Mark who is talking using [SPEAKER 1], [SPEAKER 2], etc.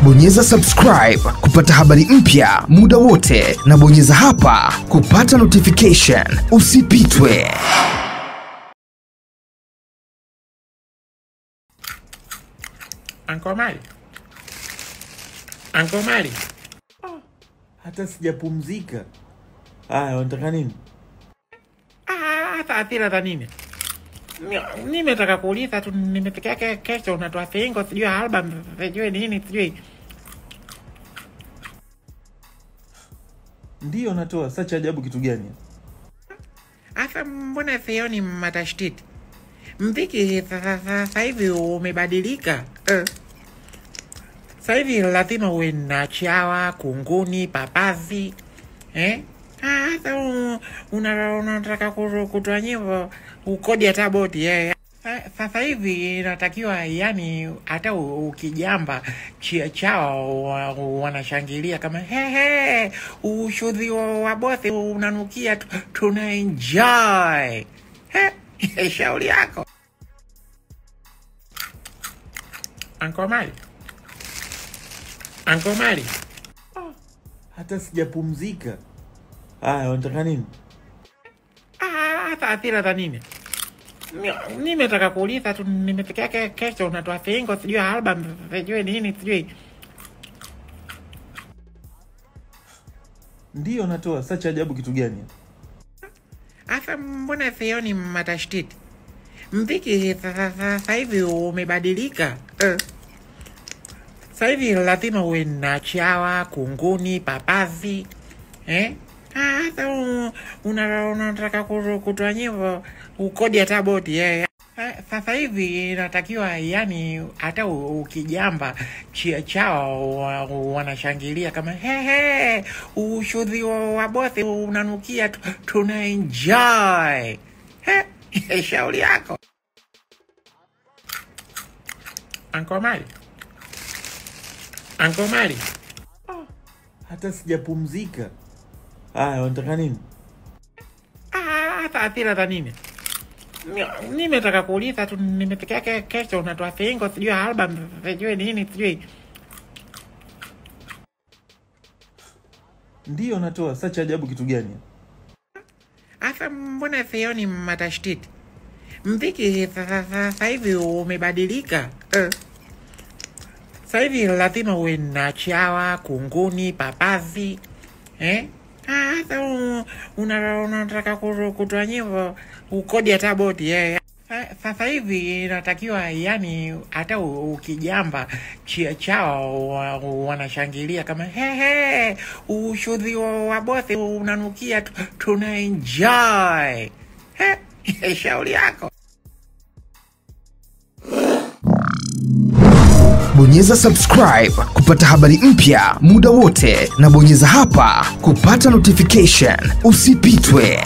[SPEAKER 1] Bonyeza subscribe kupata habari mpya muda wote, na bonyeza hapa kupata notification. Usipitwe.
[SPEAKER 2] Uncle Mali.
[SPEAKER 3] Hata sijapumzika. Unataka nini?
[SPEAKER 2] Hata atira za nini? Nimetaka kuuliza tu, nimetokea kesho unatoa single, sijui album, sijui nini, sijui.
[SPEAKER 3] Ndio natoa, sacha ajabu kitu gani?
[SPEAKER 2] Asa mbona sioni matashtiti? Mziki sasa hivi umebadilika. Sasa hivi lazima uwe na chawa, kunguni, papazi. Sasa unataka kutoa nyimbo ukodi hata boti. Sasa hivi inatakiwa, yani hata ukijamba chawa wanashangilia kama hehe, ushodhi wa bosi unanukia, tuna enjoy. Shauri yako. Uncle Mali.
[SPEAKER 3] Hata sijapumzika. Unataka nini?
[SPEAKER 2] Hata atira za nini? Nimetaka kuuliza tu, nimetokea kesho unatoa single, sijui album, sijui nini, sijui.
[SPEAKER 3] Ndio natoa, sacha ajabu kitu gani?
[SPEAKER 2] Asa mbona sioni matashtiti? Mziki sasa hivi umebadilika. Sasa hivi lazima uwe na chawa, kunguni, papazi. Sasa unataka kutoa nyimbo ukodi hata boti. Sasa hivi inatakiwa, yani hata ukijamba chawa wanashangilia kama hehe, ushodhi wa bosi unanukia, tuna enjoy. Shauri yako. Uncle Mali.
[SPEAKER 3] Hata sijapumzika. Unataka nini?
[SPEAKER 2] Hata atira za nini? Nimetaka kuuliza tu, nimetokea kesho unatoa single, sijui album, sijui nini, sijui.
[SPEAKER 3] Ndio natoa, sacha ajabu kitu gani?
[SPEAKER 2] Asa mbona sioni matashtiti? Mziki sasa hivi umebadilika. Sasa hivi lazima uwe na chawa, kunguni, papazi. Sasa unataka kutoa nyimbo ukodi hata boti. Sasa hivi inatakiwa, yani hata ukijamba chawa wanashangilia kama hehe, ushodhi wa bosi unanukia, tuna enjoy. Shauri yako.
[SPEAKER 1] Bonyeza subscribe kupata habari mpya muda wote, na bonyeza hapa kupata notification. Usipitwe.